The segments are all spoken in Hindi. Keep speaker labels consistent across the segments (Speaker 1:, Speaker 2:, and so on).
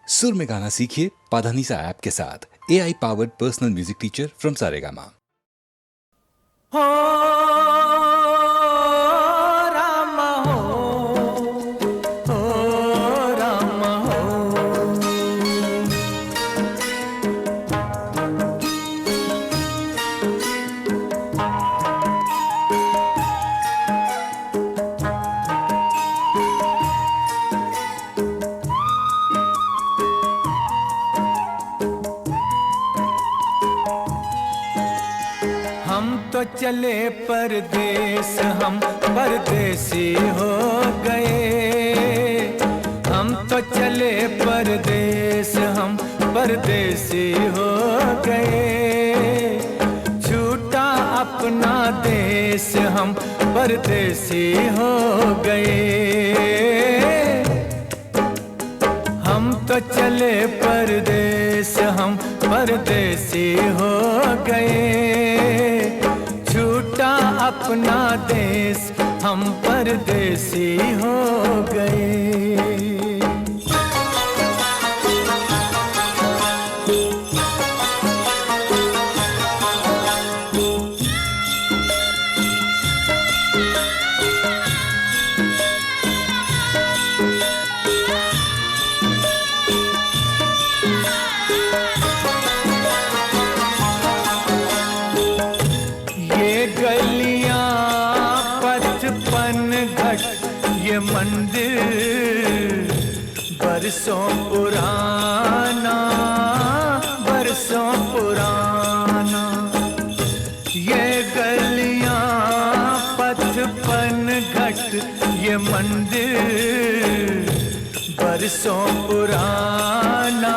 Speaker 1: सुर में गाना सीखिए पाधानीसा ऐप के साथ। AI powered personal music teacher from Saregama.
Speaker 2: हो राम हो राम हो। हम तो चले परदेस, हम परदेसी हो गए। हम तो चले परदेस, हम परदेसी हो गए। छूटा अपना देश, हम परदेसी हो गए। हम तो चले परदेस, हम परदेसी हो गए। छूटा अपना देश, हम परदेसी हो गए। गलियां पचपन घट ये मंदिर बरसों पुराना, बरसों पुराना। ये गलियां पचपन घट ये मंदिर बरसों पुराना।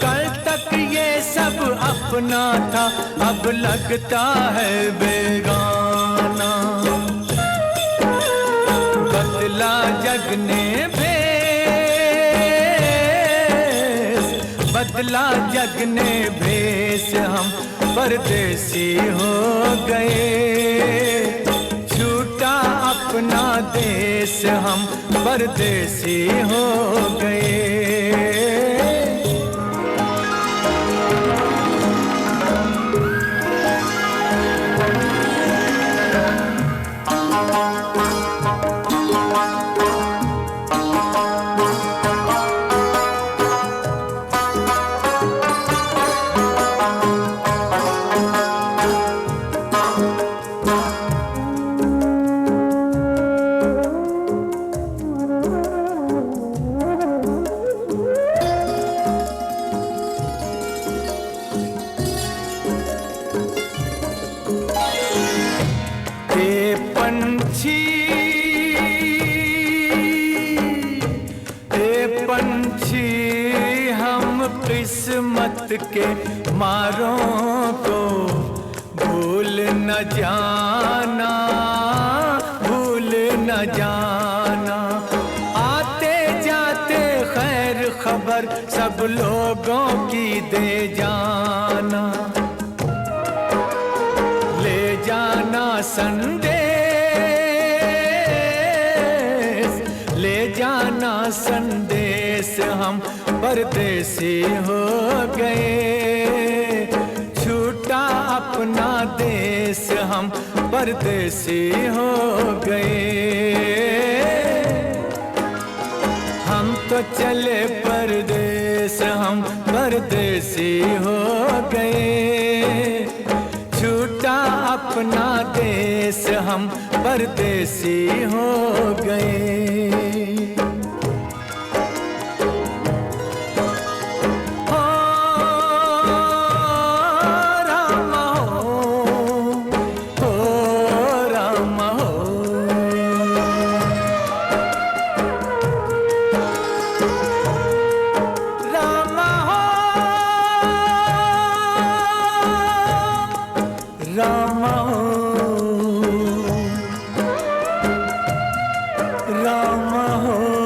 Speaker 2: कल तक ये सब अपना था, अब लगता है बेगाना। बदला जग ने भेस, बदला जग ने भेस, हम परदेसी हो गए। छूटा अपना देश, हम परदेसी हो गए। पंछी हम किस्मत के मारों को भूल न जाना, भूल न जाना। आते जाते खैर खबर सब लोगों की दे जाना। ले जाना संदेश, ले जाना संदेश, हम परदेसी हो गए। छूटा अपना देश, हम परदेसी हो गए। हम तो चले परदेस, हम परदेसी हो गए। छूटा अपना देश, हम परदेसी हो गए। रामा हो, रामा हो।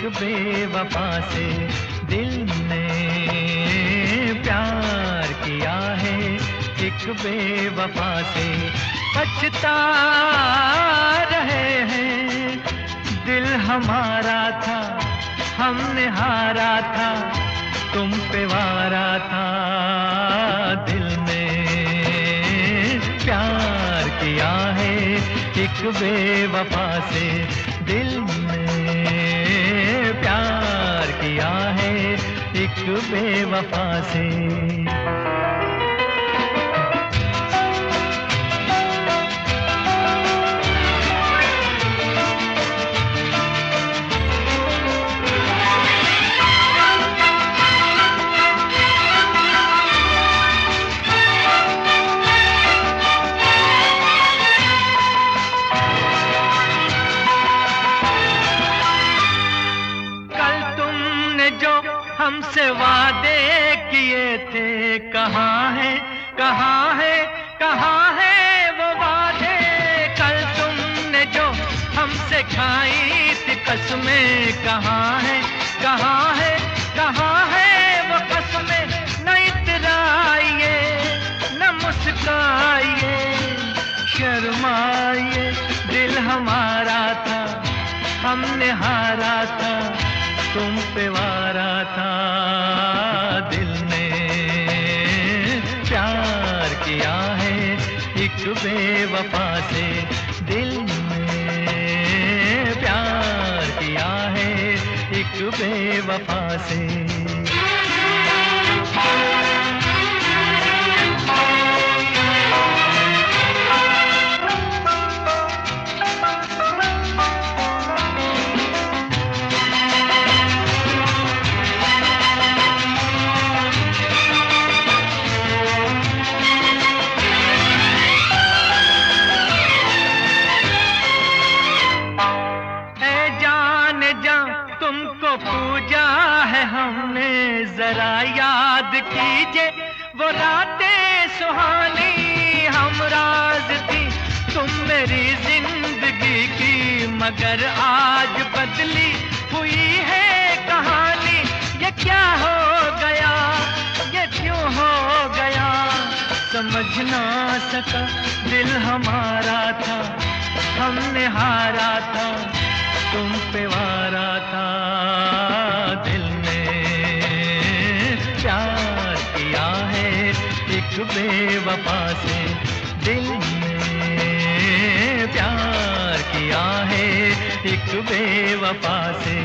Speaker 2: बेवफा से दिल ने प्यार किया है, एक बेवफा से पछता रहे हैं। दिल हमारा था, हमने हारा था, तुम पे वारा था। दिल ने प्यार किया है, एक बेवफा से दिल ने प्यार किया है, एक बेवफा से। हमसे वादे किए थे, कहाँ है, कहाँ है, कहाँ है वो वादे? कल तुमने जो हमसे खाई थी कसमें, कहाँ है, कहाँ है, कहाँ है वो कसमें? न इतराइए, न मुस्काइए, शर्माइए। दिल हमारा था, हमने हारा था, तुम पे वारा था। दिल ने प्यार किया है, एक बेवफा से दिल ने प्यार किया है, एक बेवफा से। तुमको पूजा है हमने, जरा याद कीजिए वो रातें सुहानी। हम राज थी तुम मेरी जिंदगी की, मगर आज बदली हुई है कहानी। ये क्या हो गया, ये क्यों हो गया, समझ ना सका। दिल हमारा था, हमने हारा था, तुम पे वारा था। दिल ने प्यार किया है, एक बेवफा से दिल ने प्यार किया है, एक बेवफा से।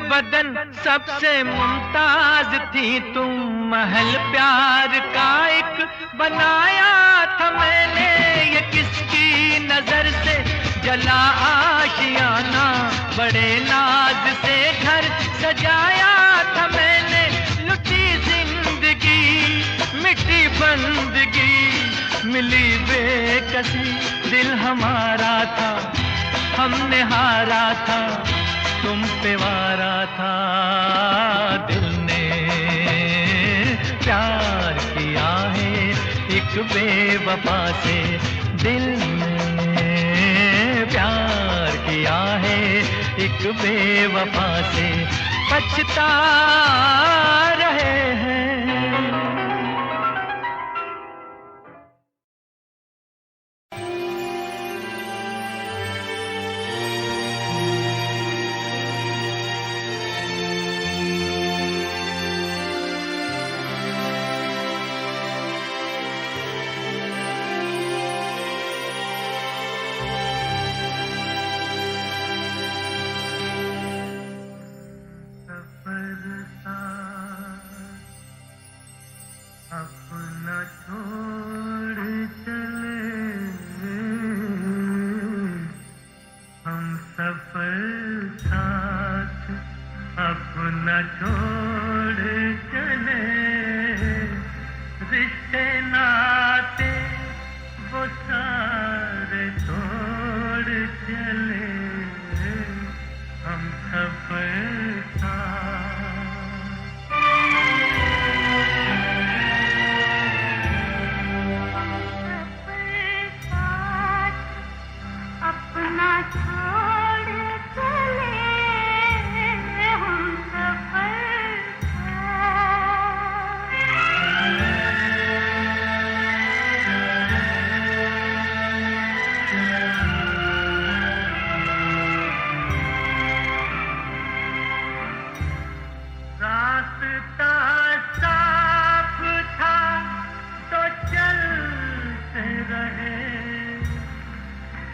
Speaker 2: बदन सबसे मुमताज थी तुम, महल प्यार का एक बनाया था मैंने। ये किसकी नजर से जला आशियाना, बड़े नाज से घर सजाया था मैंने। लुटी जिंदगी, मिटी बंदगी, मिली बेकसी। दिल हमारा था, हमने हारा था, तुम पे वारा था। दिल ने प्यार किया है, एक बेवफा से दिल ने प्यार किया है, एक बेवफा से पछता रहे हैं। अपना छोड़ चले हम सफर साथ, अपना छोड़ चले रहे,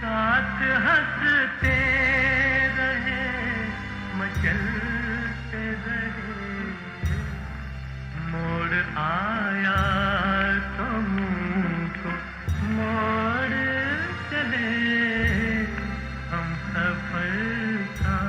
Speaker 2: साथ हंसते रहे, मचलते रहे। मोड़ आया तो मुंह को मोड़ चले, हम सफर का।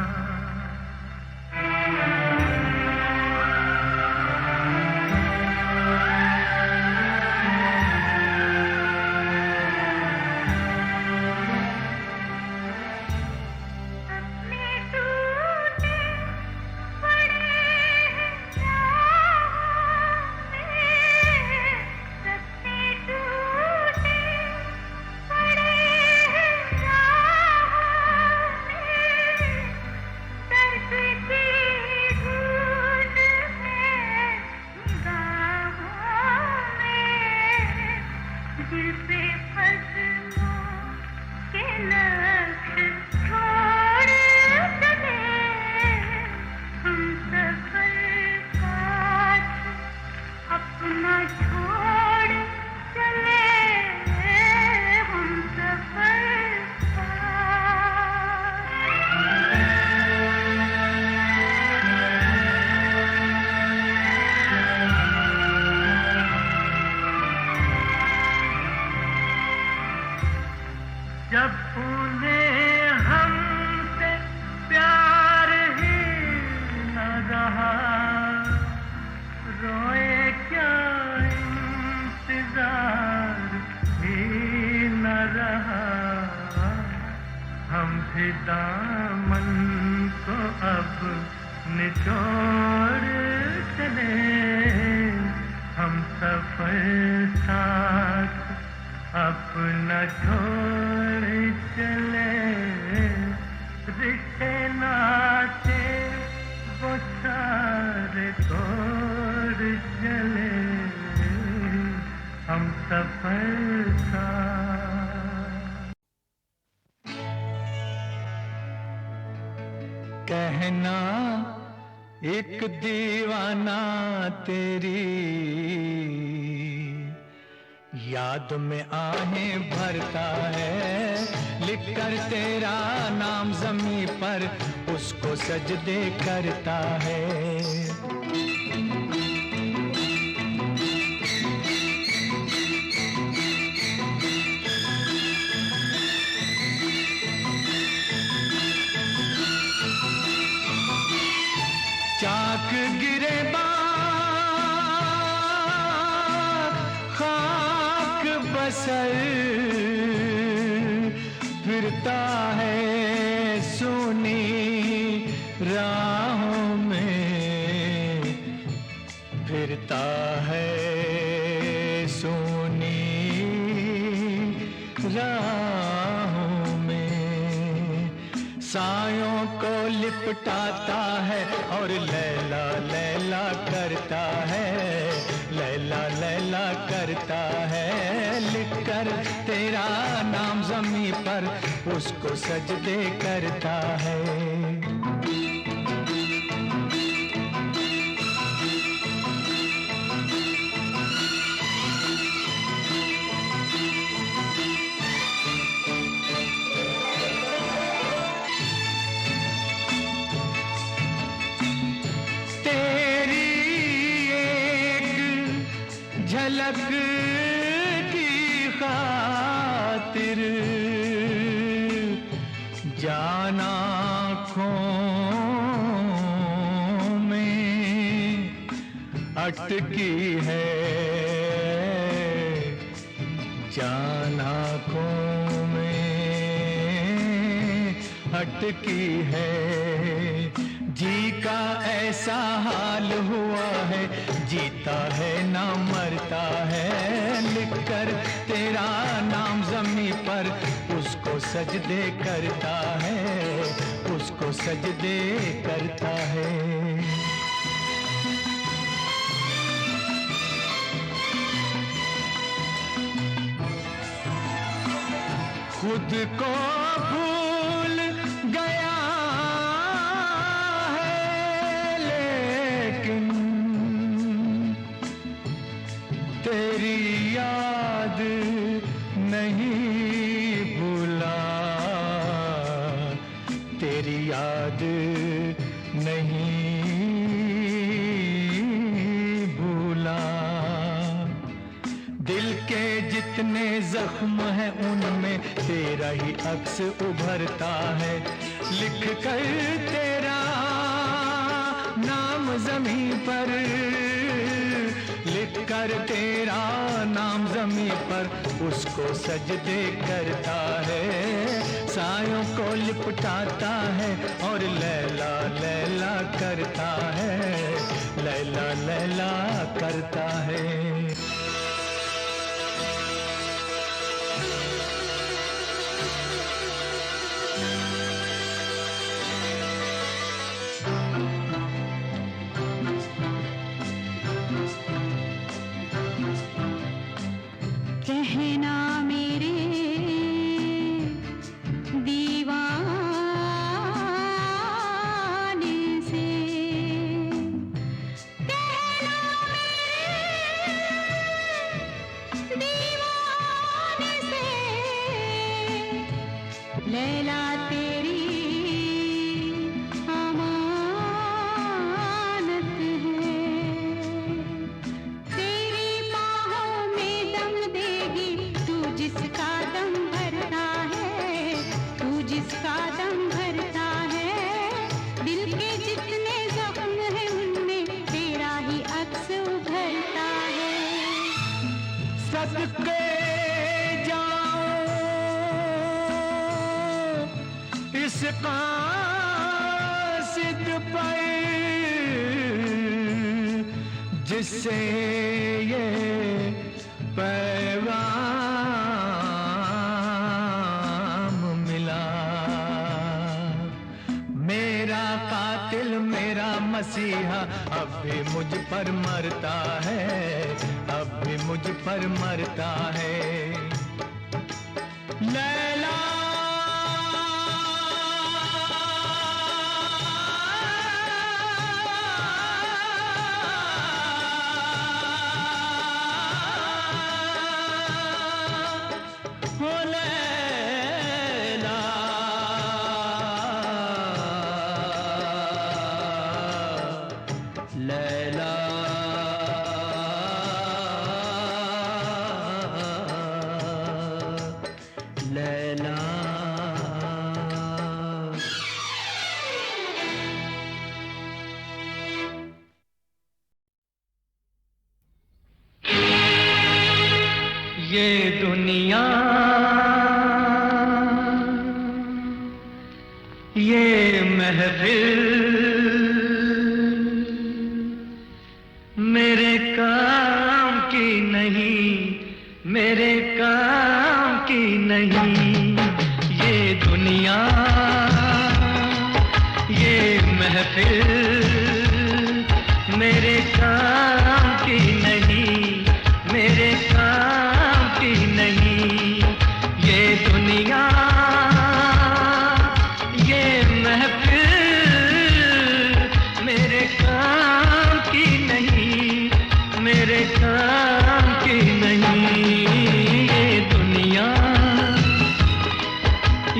Speaker 2: जब उन्हें हमसे प्यार ही न रहा, रोए क्या इंतजार ही न रहा। हम भी दामन को अब निचोड़ चले, हम सफर साथ अपना छोड़ चले। रिश्ते नाते वो सारे तोड़ चले, हम सफर का। कहना एक दीवाना तेरी याद में आहें भरता है, लिखकर तेरा नाम ज़मीं पर उसको सजदे करता है। चाक गिरे खाक बसर फिरता है सोनी राहों में, फिरता है सोनी राहों में। सायों को लिपटाता है और लैला लैला करता है, लैला लैला करता है। लिखकर तेरा नाम ज़मीं पर उसको सजदे करता है। झलक की खातिर जान आँखों में अटकी है, जान आँखों में अटकी है। जी का ऐसा हाल हुआ है, जीता है ना मरता है। लिखकर तेरा नाम ज़मीं पर उसको सजदे करता है, उसको सजदे करता है। खुद को भूल गया है, लेकिन तेरी याद याद नहीं भूला। दिल के जितने जख्म हैं उनमें तेरा ही अक्स उभरता है। लिख कर तेरा नाम ज़मीं पर, लिख कर तेरा नाम ज़मीं पर उसको सजदे करता है। सायों को लिपटाता है और लैला लैला करता है, लैला लैला करता है।
Speaker 3: कहना मेरे दीवाने से, कहना मेरे दीवाने से, लैला तेरी अमानत है। तेरी बाहों में दम देगी तू जिसका दम भरता है, तू जिसका दम भरता है। दिल के जितने जख्म हैं उनमें तेरा ही अक्स उभरता है।
Speaker 2: सदके जाऊं इस कासिद पर जिससे ये पैगाम मिला। मेरा कातिल मेरा मसीहा अब भी मुझ पर मरता है, अब भी मुझ पर मरता है। लैला हो लैला, लैला लैला। ये दुनिया ये महफिल मेरे काम की नहीं, मेरे काम की नहीं। ये दुनिया ये महफिल मेरे काम की नहीं, मेरे काम की नहीं। ये दुनिया ये महफिल मेरे काम की नहीं, मेरे काम की नहीं। ये दुनिया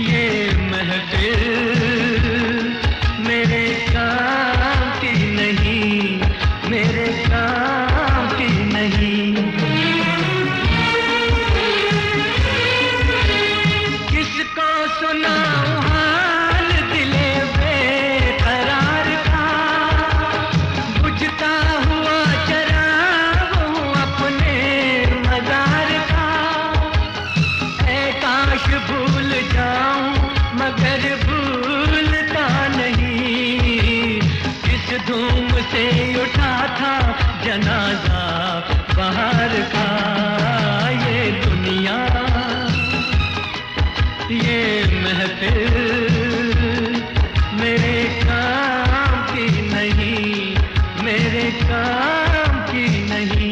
Speaker 2: ये महफिल मेरे काम की नहीं, मेरे काम की नहीं। किसको सुनाऊं हाल दिले बेकरार का, बुझता हुआ चराग हूँ अपने मजार का। ऐ काश भूल जाऊं मगर भूलता नहीं, किस धूम से उठा था जनाजा बाहर का। ये दुनिया ये महफिल मेरे काम की नहीं, मेरे काम की नहीं।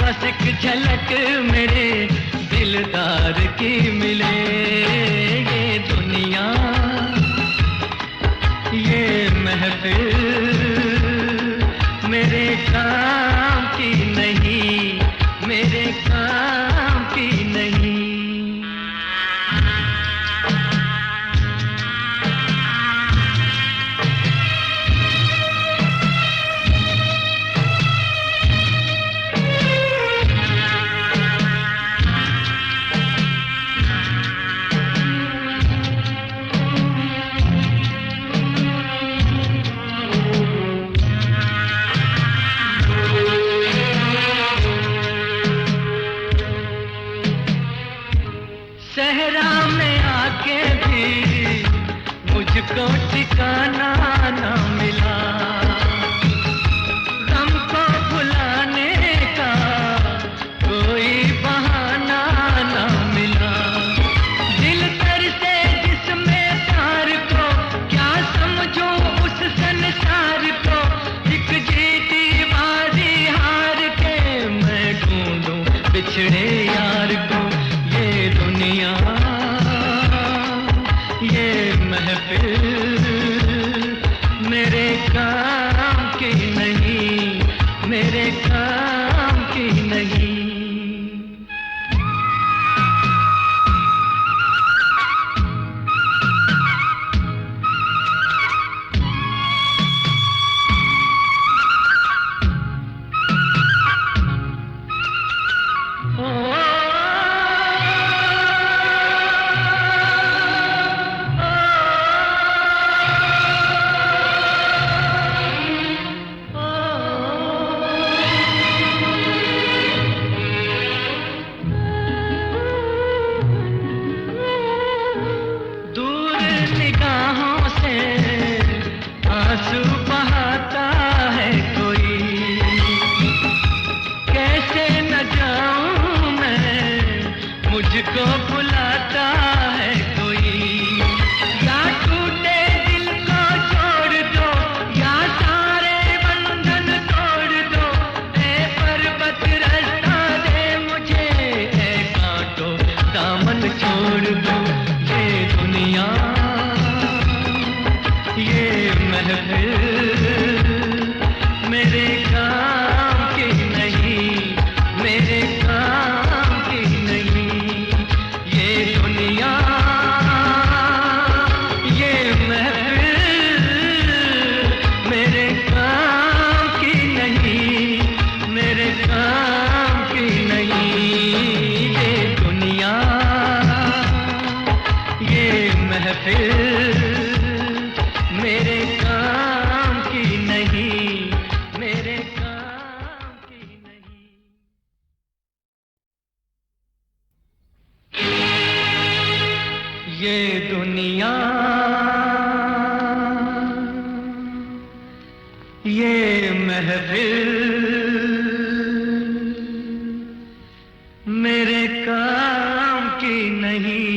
Speaker 2: बस एक झलक मेरे दिलदार की मिले। ये दुनिया, ये महफिल मेरे काम की नहीं, मेरे काम की नहीं। सहरा में आके भी मुझको ठिकाना ना मिला, गम को भुलाने का कोई बहाना ना मिला। दिल तरसे जिसमें प्यार को, क्या समझूं उस संसार को। एक जीती बाजी हार के मैं ढूंढूं बिछड़े यार को। ये दुनिया, ये महफिल मेरे काम की नहीं, मेरे काम की नहीं। निगाहों से आंसू बहाता है कोई, कैसे न जाऊं मैं, मुझको बुलाता है कोई। या टूटे दिल को छोड़ दो, या सारे बंधन तोड़ दो। ऐ पर्वत रास्ता दे मुझे, ऐ कांटो दामन छोड़ दो। ये दुनिया, ये महफिल मेरे काम की नहीं, मेरे काम की नहीं। ये दुनिया, ये महफिल मेरे काम की नहीं, मेरे काम की नहीं। ये दुनिया, ये महफिल मेरे काम की नहीं, मेरे काम की नहीं। ये दुनिया, ये महफिल मेरे काम की नहीं,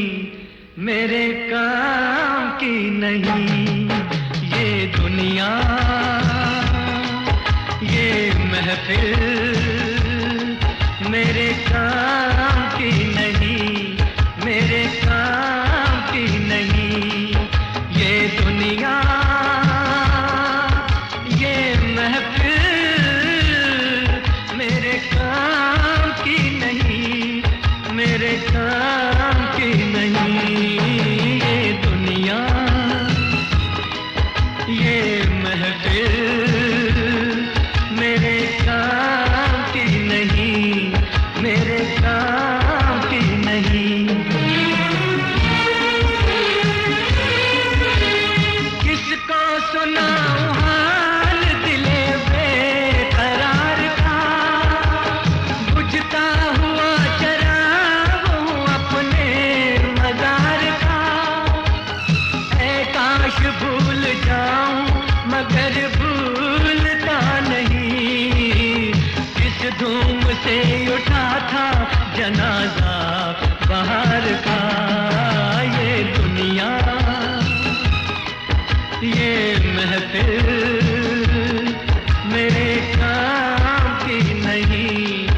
Speaker 2: मेरे काम की नहीं। ये दुनिया, ये महफिल मेरे काम की नहीं, मेरे काम की नहीं। ये दुनिया, ये महफिल मेरे काम की नहीं, मेरे काम की नहीं। ये दुनिया, ये महफिल मेरे काम की नहीं, मेरे काम की नहीं। किसको सुनाऊं हाल दिले बेकरार का, बुझता हुआ चराग हूँ अपने मजार का। ऐ काश भूल जाऊं मगर भूलता नहीं, किस धूम से उठा था जनाजा बाहर का। ये दुनिया, ये महफिल मेरे काम की नहीं,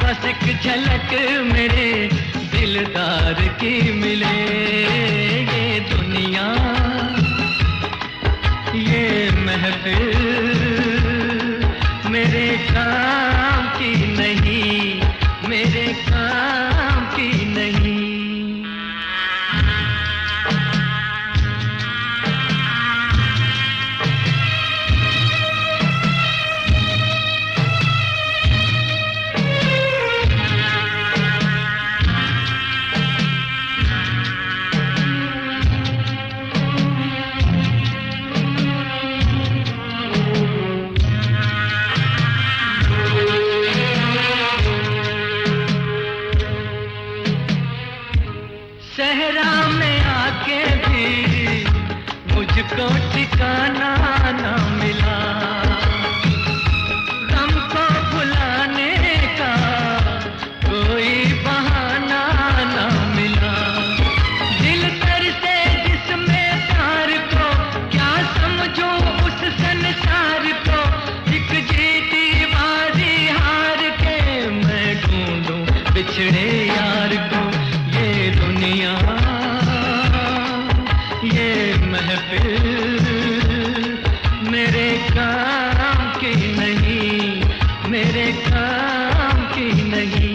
Speaker 2: बस एक झलक मेरे दिलदार की मिले। ये दुनिया ये महफिल मेरे काम की नहीं, मेरे काम की नहीं। सहरा में आके भी मुझको ठिकाना ना मिला, गम को भुलाने का कोई बहाना ना मिला। दिल तरसे जिसमें प्यार को, क्या समझो उस संसार को। एक जीती बाजी हार के मैं ढूंढूं बिछड़े यार को। ये दुनिया ये महफिल मेरे काम की नहीं, मेरे काम की नहीं।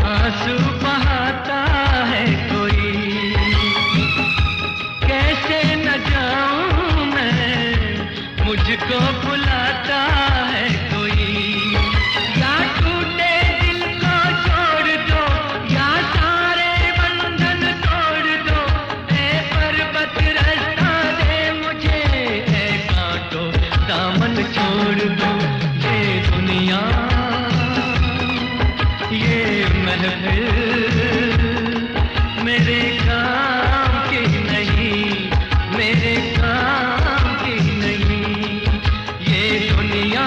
Speaker 2: आंसू बहाता है कोई, कैसे न जाऊं मैं, मुझको बुलाता है कोई। या टूटे दिल को छोड़ दो, या सारे बंधन तोड़ दो। ऐ पर्वत रास्ता दे मुझे, ऐ कांटो दामन छोड़ दो। ये दुनिया ये महफिल मेरे काम की नहीं, मेरे काम की नहीं। ये दुनिया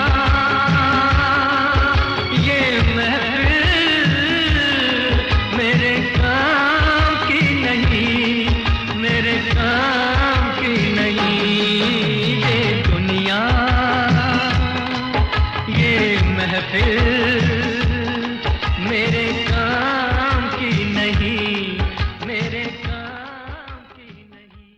Speaker 2: ये महफिल मेरे काम की नहीं, मेरे काम की नहीं। ये दुनिया ये महफिल मेरे काम की नहीं, मेरे काम की नहीं।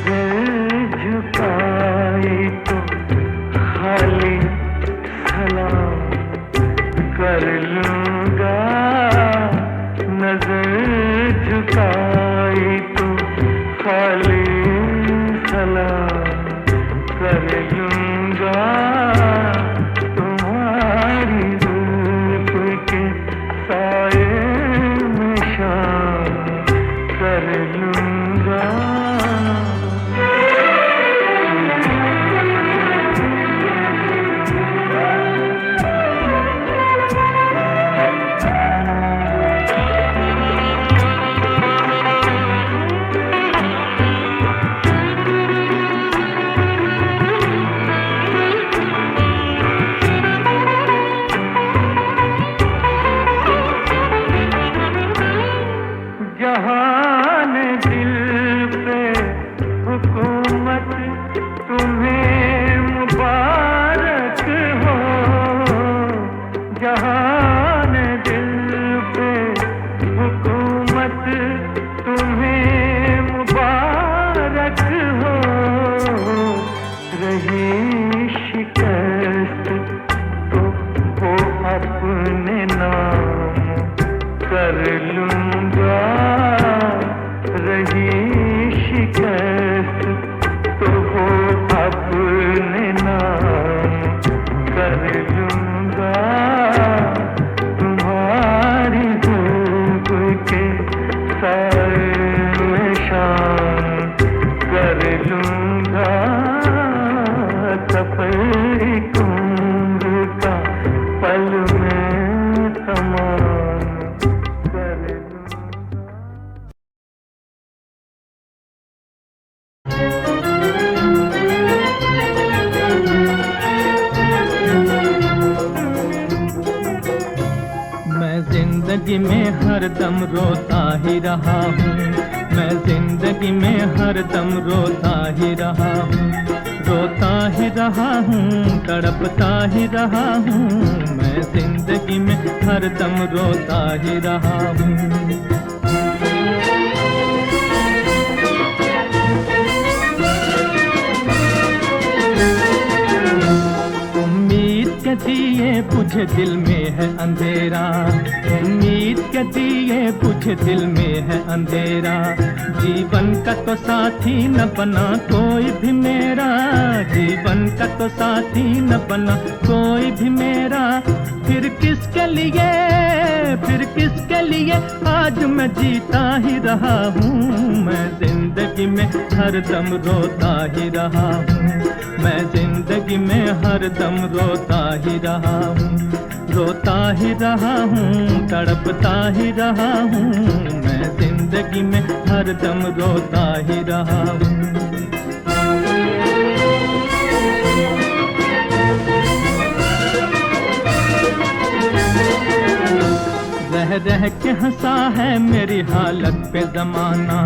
Speaker 2: नजर झुकाए तो खाली सलाम कर लूंगा, नजर झुकाए तो खाली सलाम कर लूंगा, तुम्हारी रूप के साए में शाम कर लूंगा। जहान दिल पे हुकूमत तुम्हें मुबारक हो, जहान दिल पे हुकूमत तुम्हें मुबारक हो, रही शिकस्त तो वो अपने नाम कर लूंगा, रही शिकस्त तो वो अपने नाम कर लूंगा, तुम्हारी धूप के साए में शाम कर लूंगा, सफरी उम्र का पल में तमाम कर लूंगा।
Speaker 4: मैं जिंदगी में हरदम रोता ही रहा हूँ, मैं जिंदगी में हरदम रोता ही रहा हूँ, रोता ही रहा हूँ, तड़पता ही रहा हूँ, मैं जिंदगी में हरदम रोता ही रहा हूँ। के दिए बुझे दिल में है अंधेरा, उम्मीद के दिए बुझे दिल में है अंधेरा, जीवन का तो साथी न बना कोई भी मेरा, जीवन का तो साथी न बना कोई भी मेरा, फिर किसके लिए, फिर किसके लिए आज मैं जीता ही रहा हूँ, मैं जिंदगी में हरदम रोता ही रहा हूँ, मैं जिंदगी में हरदम रोता ही रहा हूँ, रोता ही रहा हूँ, तड़पता ही रहा हूँ, मैं जिंदगी में हरदम रोता ही रहा हूँ। रह रह के हंसा है मेरी हालत पे जमाना,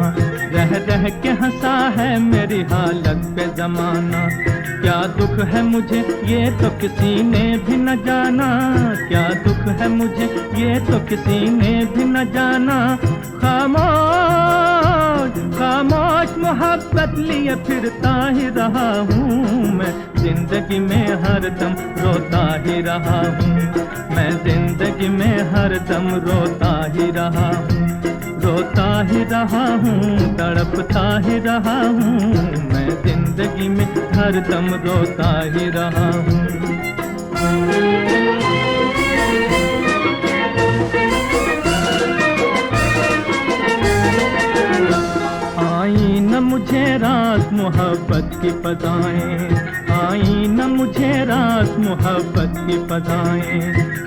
Speaker 4: रह रह के हंसा है मेरी हालत पे जमाना, क्या दुख है मुझे ये तो किसी ने भी न जाना, क्या दुख है मुझे ये तो किसी ने भी न जाना, खामोश खामोश मोहब्बत लिए फिरता ही रहा हूँ, मैं जिंदगी में हरदम रोता ही रहा हूँ, मैं जिंदगी में हरदम रोता ही रहा हूँ, रोता ही रहा हूँ, तड़पता ही रहा हूँ, मैं जिंदगी में हरदम रोता ही रहा हूँ। आई न मुझे रात मोहब्बत की पदाएं, आई न मुझे रात मोहब्बत की पदाएं,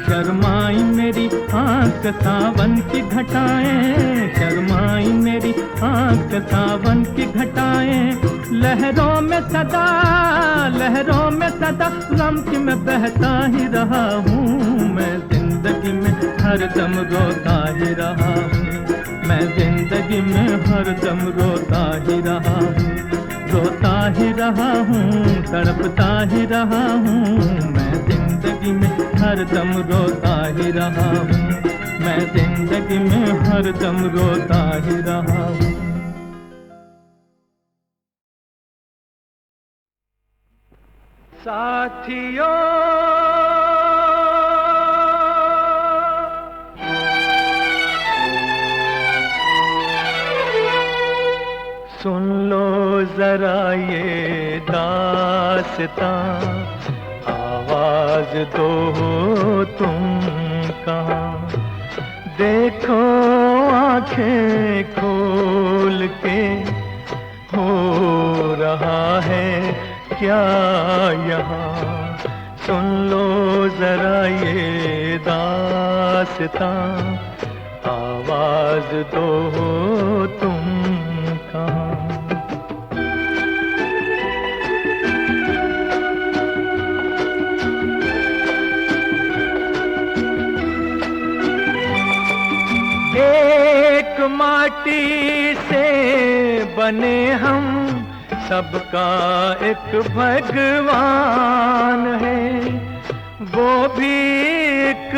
Speaker 4: शर्माई मेरी आँख सावन की घटाएं, शर्माई मेरी आँख सावन की घटाएं, लहरों में सदा, लहरों में सदा गम की मैं बहता ही रहा हूँ, मैं जिंदगी में हरदम रोता ही रहा हूँ, मैं जिंदगी में हरदम रोता ही रहा हूँ, रोता ही रहा हूँ, तड़पता ही रहा हूँ, मैं जिंदगी में हरदम रोता ही रहा हूँ, मैं जिंदगी में हरदम रोता ही रहा हूँ।
Speaker 2: साथियों सुन लो जरा ये दास्तां, आवाज दो तुम कहाँ, देखो आंखें खोल के, हो रहा है क्या यहाँ, सुन लो जरा ये दास्तां, आवाज दो तुम कहाँ। एक माटी से बने हम, सबका एक भगवान है, वो भी एक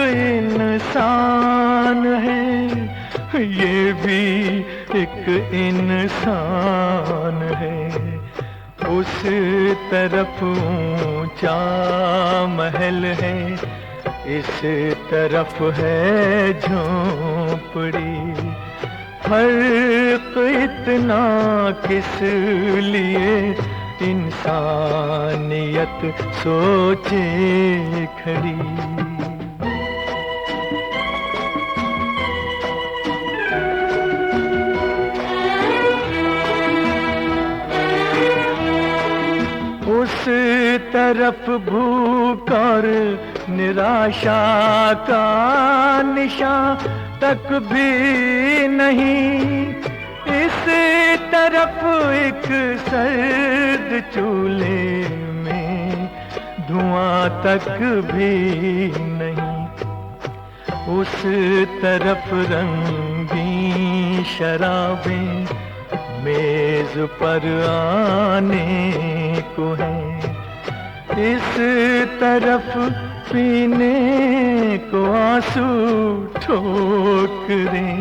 Speaker 2: इंसान है, ये भी एक इंसान है। उस तरफ ऊंचा महल है, इस तरफ है झोंपड़ी, फर्क इतना किस लिए, इंसानियत सोचे खड़ी। उस तरफ भूख और निराशा का निशान तक भी नहीं, इस तरफ एक सर्द चूल्हे में धुआं तक भी नहीं, उस तरफ रंगीन शराबें मेज पर आने को है, इस तरफ पीने को आंसू ठोकरें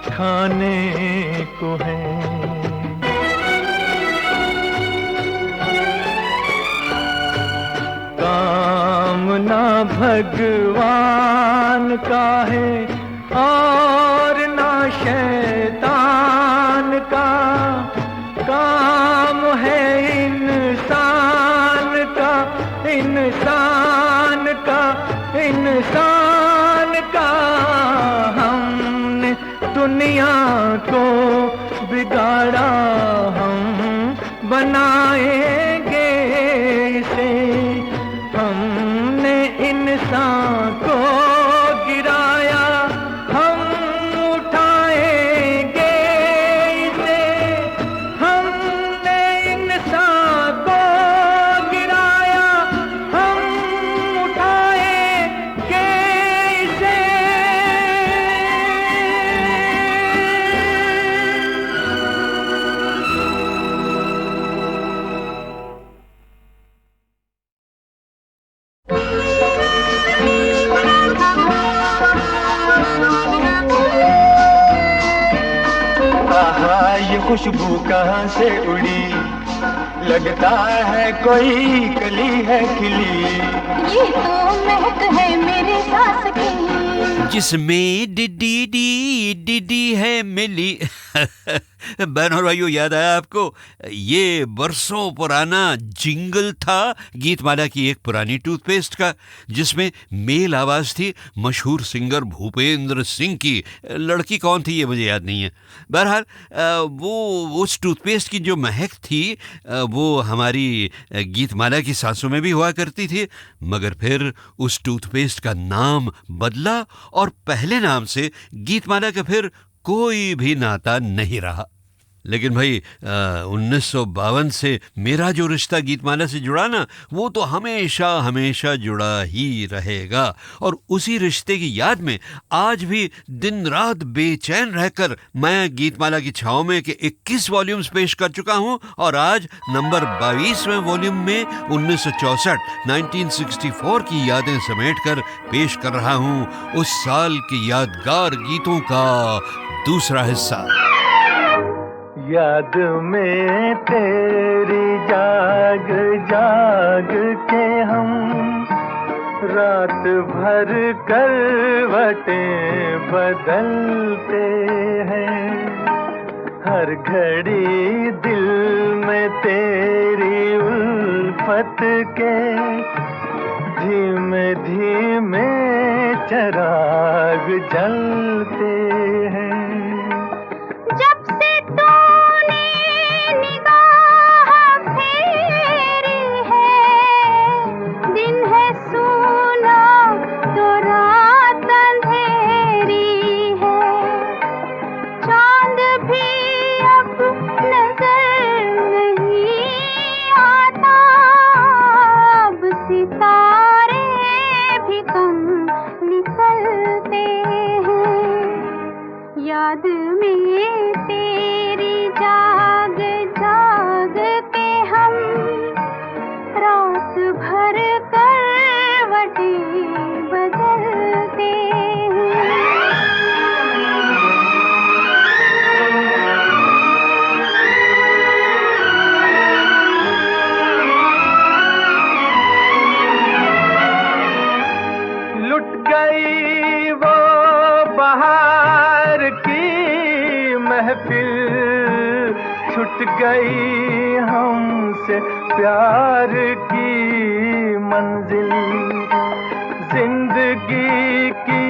Speaker 2: खाने को है। काम ना भगवान का है और ना शैतान का, काम है इंसान का, इंसान का, इंसान का। हमने दुनिया को बिगाड़ा, हम बनाएंगे इसे, हमने इंसान को गिराया, हम उठाएंगे इसे, हमने इंसान को गिराया, हम उठाएंगे इसे।
Speaker 5: आहा, ये खुशबू कहाँ से उड़ी, लगता है कोई कली है खिली।
Speaker 3: ये तो महक है मेरे सास की,
Speaker 6: जिसमें डिडी है मिली। बहन और भाइयों, याद आया आपको? ये बरसों पुराना जिंगल था गीतमाला की एक पुरानी टूथपेस्ट का, जिसमें मेल आवाज थी मशहूर सिंगर भूपेंद्र सिंह की। लड़की कौन थी ये मुझे याद नहीं है। बहरहाल वो उस टूथपेस्ट की जो महक थी वो हमारी गीतमाला की सांसों में भी हुआ करती थी, मगर फिर उस टूथपेस्ट का नाम बदला और पहले नाम से गीतमाला का फिर कोई भी नाता नहीं रहा। लेकिन भाई 1952 से मेरा जो रिश्ता गीतमाला से जुड़ा ना, वो तो हमेशा हमेशा जुड़ा ही रहेगा। और उसी रिश्ते की याद में आज भी दिन रात बेचैन रहकर मैं गीतमाला की छाँव में के 21 वॉल्यूम्स पेश कर चुका हूँ, और आज नंबर 22वें वॉल्यूम में 1964 की यादें समेटकर पेश कर रहा हूँ उस साल के यादगार गीतों का दूसरा हिस्सा।
Speaker 5: याद में तेरी जाग जाग के हम रात भर करवटें बदलते हैं। हर घड़ी दिल में तेरी उल्फत के धीमे धीमे चिराग जलते हैं।
Speaker 3: जब से तूने निगाह फेरी है, दिन है सूना तो रात अंधेरी है। चांद भी अब नजर नहीं आता, अब सितारे भी कम निकलते हैं। याद में तेरी जाग जाग के हम रात भर करवटें बदलते हैं।
Speaker 5: लुट गई वो बहार की महफिल, छूट गई हमसे प्यार की मंजिल। जिंदगी की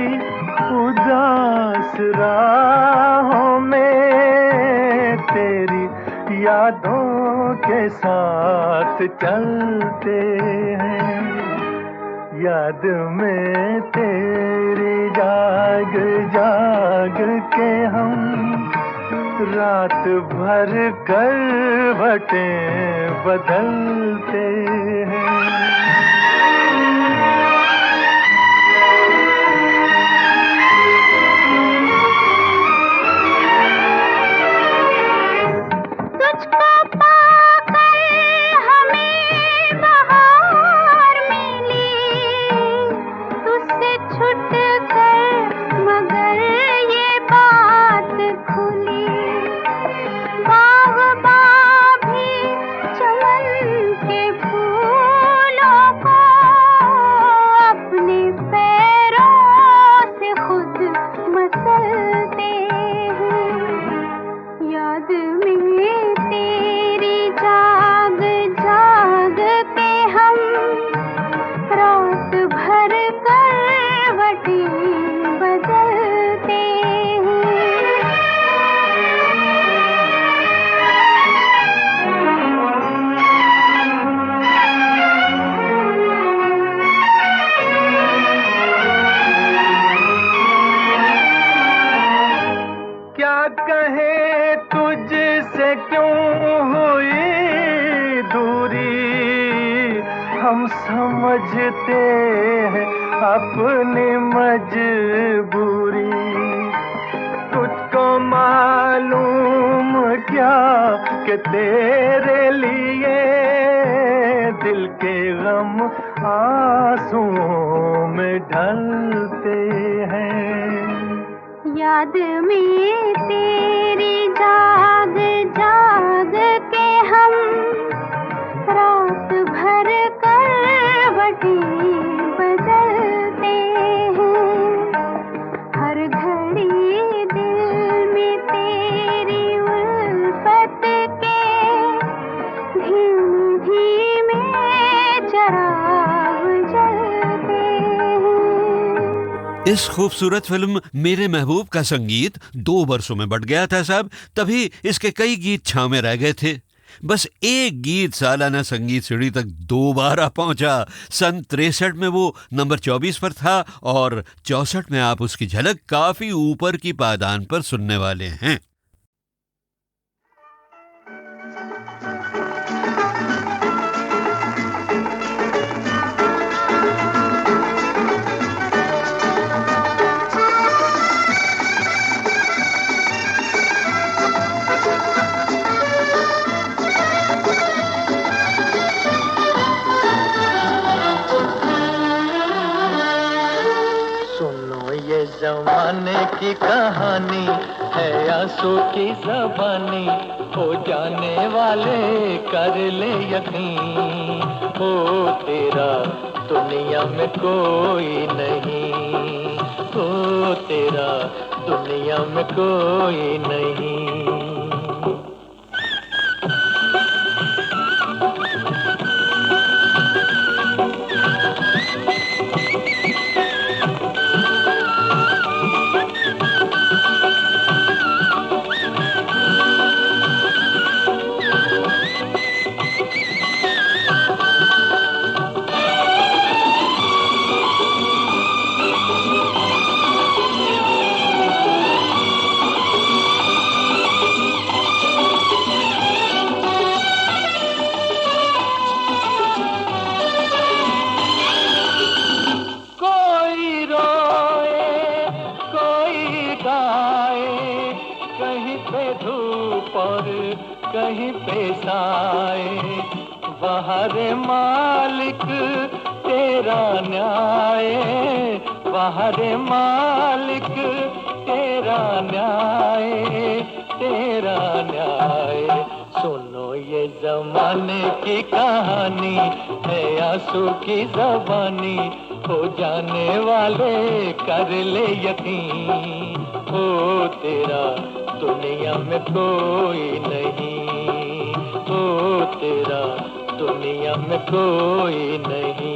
Speaker 5: उदास राहों में तेरी यादों के साथ चलते हैं। याद में तेरी जाग जाग के हम रात भर करवटें बदलते हैं।
Speaker 3: तुझको पाकर हमें बहार मिली, तुझसे छूट कर मगर ये बात खुली। बाग़बां भी चमन के फूलों को अपने पैरों से खुद मसलते हैं। याद में तेरी जाग जाग के हम रात भर करवटें बदलते
Speaker 5: क्या कहे तुझसे क्यों हुई दूरी, हम समझते हैं अपनी मजबूरी। तुझको मालूम क्या कि तेरे लिए दिल के गम आंसुओं में ढलते हैं।
Speaker 3: याद में तेरी जाग जाग के हम रात भर करवटें बदलते हैं। हर घड़ी दिल में तेरी उल्फत के धीमे धीमे चिराग जलते हैं।
Speaker 6: इस खूबसूरत फिल्म मेरे महबूब का संगीत 2 वर्षों में बढ़ गया था साहब, तभी इसके कई गीत छांव में रह गए थे। बस एक गीत सालाना संगीत सीढ़ी तक 2 बार आ पहुंचा। सन 63 में वो नंबर 24 पर था और 64 में आप उसकी झलक काफी ऊपर की पायदान पर सुनने वाले हैं।
Speaker 5: जमाने की कहानी है आंसू की ज़बानी, हो जाने वाले कर ले यकीन, हो तेरा दुनिया में कोई नहीं, हो तेरा दुनिया में कोई नहीं। कहीं पे साए, बाहर मालिक तेरा न्याय, बाहर मालिक तेरा न्याय, तेरा न्याय। सुनो ये जमाने की कहानी है आंसू की ज़बानी, हो जाने वाले कर ले यकीन, हो तेरा दुनिया में कोई नहीं, हो तेरा दुनिया में कोई नहीं।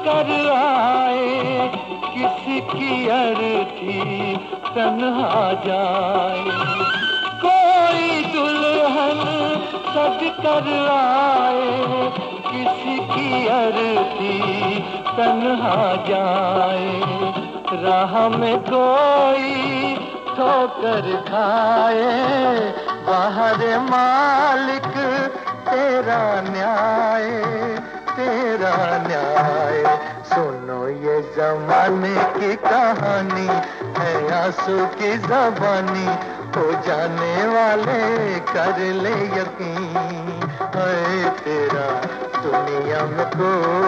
Speaker 5: कर आए किसी की अर्थी तन्हा जाए, कोई दुल्हन सज कर आए किसी की अर्थी तन्हा जाए, राह में कोई ठोकर खाए, बाहर मालिक तेरा न्याय, तेरा न्याय। सुनो ये जमाने की कहानी है आंसू की ज़बानी, हो जाने वाले कर ले यकीन, है तेरा दुनिया में कोई